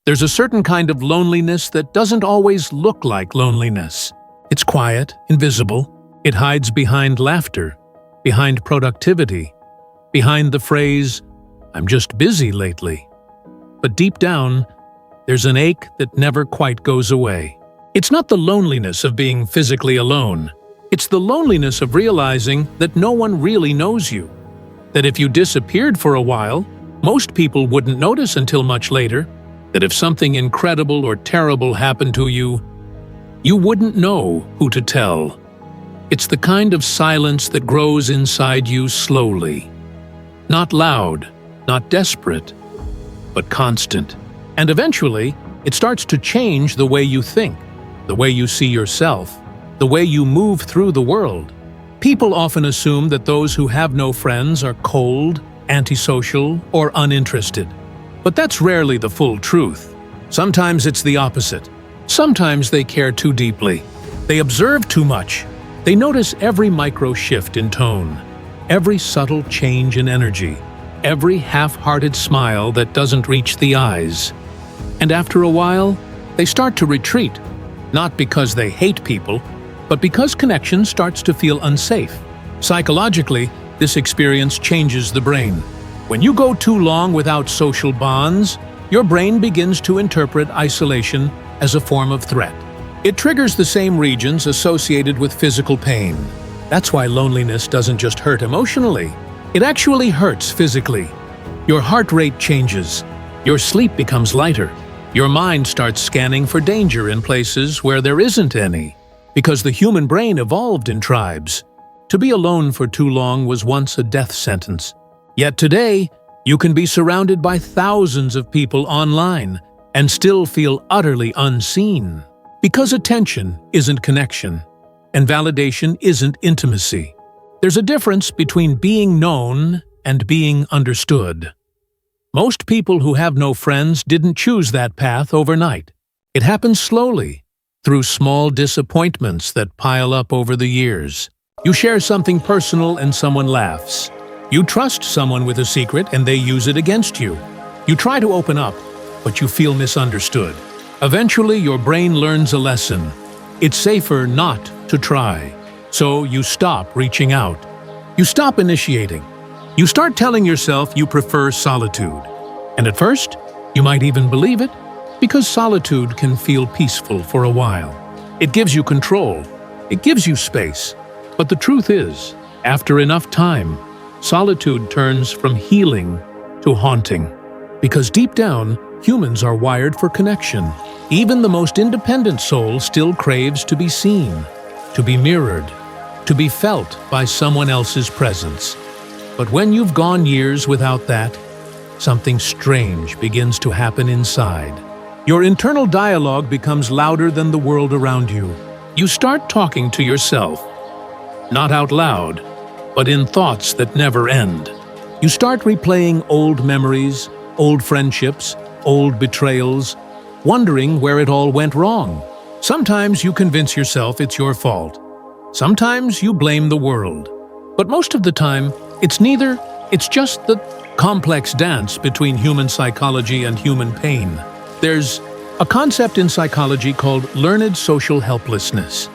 There's a certain kind of loneliness that doesn't always look like loneliness. It's quiet, invisible. It hides behind laughter, behind productivity, behind the phrase, "I'm just busy lately." But deep down, there's an ache that never quite goes away. It's not the loneliness of being physically alone. It's the loneliness of realizing that no one really knows you. That if you disappeared for a while, most people wouldn't notice until much later. That if something incredible or terrible happened to you, you wouldn't know who to tell. It's the kind of silence that grows inside you slowly. Not loud, not desperate, but constant. And eventually, it starts to change the way you think, the way you see yourself, the way you move through the world. People often assume that those who have no friends are cold, antisocial, or uninterested. But that's rarely the full truth. Sometimes it's the opposite. Sometimes they care too deeply. They observe too much. They notice every micro shift in tone, every subtle change in energy, every half-hearted smile that doesn't reach the eyes. And after a while, they start to retreat, not because they hate people, but because connection starts to feel unsafe. Psychologically, this experience changes the brain. When you go too long without social bonds, your brain begins to interpret isolation as a form of threat. It triggers the same regions associated with physical pain. That's why loneliness doesn't just hurt emotionally. It actually hurts physically. Your heart rate changes. Your sleep becomes lighter. Your mind starts scanning for danger in places where there isn't any. Because the human brain evolved in tribes. To be alone for too long was once a death sentence. Yet today, you can be surrounded by thousands of people online and still feel utterly unseen. Because attention isn't connection, and validation isn't intimacy. There's a difference between being known and being understood. Most people who have no friends didn't choose that path overnight. It happens slowly, through small disappointments that pile up over the years. You share something personal and someone laughs. You trust someone with a secret and they use it against you. You try to open up, but you feel misunderstood. Eventually, your brain learns a lesson. It's safer not to try. So you stop reaching out. You stop initiating. You start telling yourself you prefer solitude. And at first, you might even believe it, because solitude can feel peaceful for a while. It gives you control. It gives you space. But the truth is, after enough time, solitude turns from healing to haunting. Because deep down, humans are wired for connection. Even the most independent soul still craves to be seen, to be mirrored, to be felt by someone else's presence. But when you've gone years without that, something strange begins to happen inside. Your internal dialogue becomes louder than the world around you. You start talking to yourself, not out loud, but in thoughts that never end. You start replaying old memories, old friendships, old betrayals, wondering where it all went wrong. Sometimes you convince yourself it's your fault. Sometimes you blame the world. But most of the time, it's neither. It's just the complex dance between human psychology and human pain. There's a concept in psychology called learned social helplessness.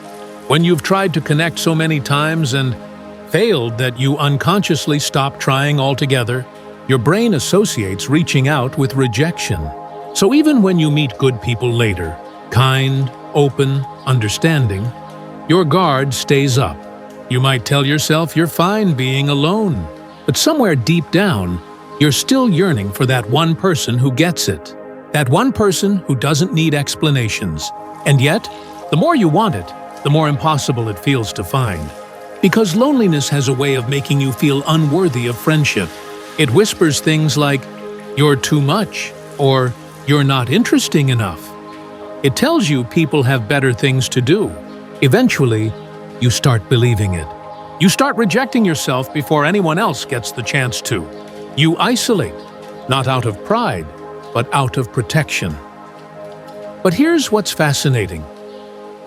When you've tried to connect so many times and failed that you unconsciously stop trying altogether, your brain associates reaching out with rejection. So even when you meet good people later, kind, open, understanding, your guard stays up. You might tell yourself you're fine being alone, but somewhere deep down, you're still yearning for that one person who gets it. That one person who doesn't need explanations. And yet, the more you want it, the more impossible it feels to find. Because loneliness has a way of making you feel unworthy of friendship. It whispers things like, "You're too much," or "You're not interesting enough." It tells you people have better things to do. Eventually, you start believing it. You start rejecting yourself before anyone else gets the chance to. You isolate, not out of pride, but out of protection. But here's what's fascinating.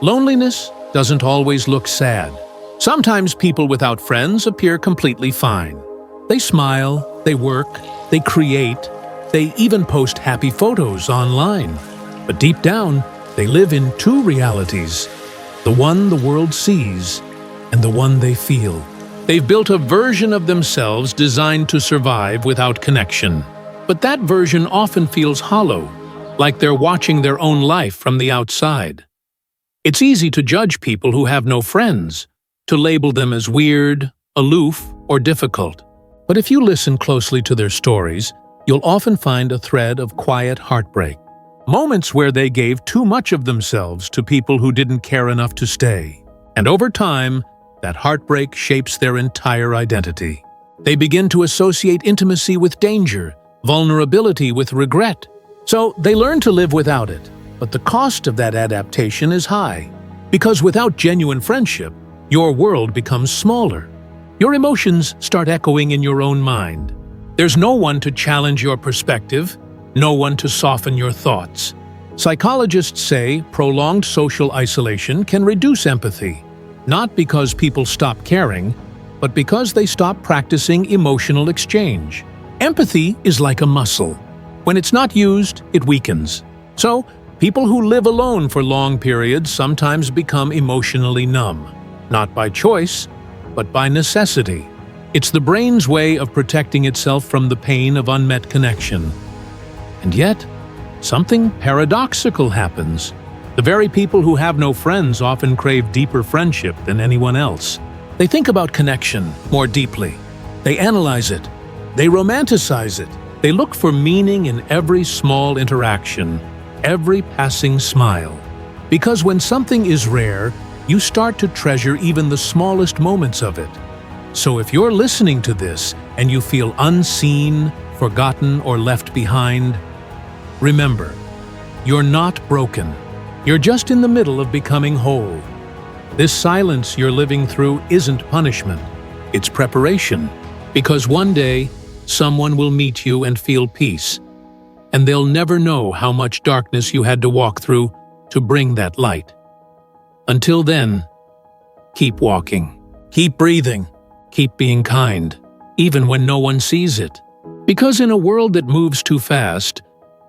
Loneliness doesn't always look sad. Sometimes people without friends appear completely fine. They smile, they work, they create, They even post happy photos online. But deep down, they live in two realities: the one the world sees and the one they feel. They've built a version of themselves designed to survive without connection. But that version often feels hollow, like they're watching their own life from the outside. It's easy to judge people who have no friends, to label them as weird, aloof, or difficult. But if you listen closely to their stories, you'll often find a thread of quiet heartbreak. Moments where they gave too much of themselves to people who didn't care enough to stay. And over time, that heartbreak shapes their entire identity. They begin to associate intimacy with danger, vulnerability with regret. So they learn to live without it. But the cost of that adaptation is high. Because without genuine friendship, your world becomes smaller. Your emotions start echoing in your own mind. There's no one to challenge your perspective, no one to soften your thoughts. Psychologists say prolonged social isolation can reduce empathy, not because people stop caring, but because they stop practicing emotional exchange. Empathy is like a muscle. When it's not used, it weakens. So, people who live alone for long periods sometimes become emotionally numb, not by choice, but by necessity. It's the brain's way of protecting itself from the pain of unmet connection. And yet, something paradoxical happens. The very people who have no friends often crave deeper friendship than anyone else. They think about connection more deeply. They analyze it. They romanticize it. They look for meaning in every small interaction, every passing smile. Because when something is rare, you start to treasure even the smallest moments of it. So if you're listening to this and you feel unseen, forgotten, or left behind, remember, you're not broken. You're just in the middle of becoming whole. This silence you're living through isn't punishment. It's preparation. Because one day, someone will meet you and feel peace. And they'll never know how much darkness you had to walk through to bring that light. Until then, keep walking. Keep breathing. Keep being kind, even when no one sees it. Because in a world that moves too fast,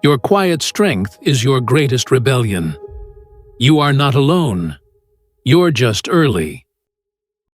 your quiet strength is your greatest rebellion. You are not alone. You're just early.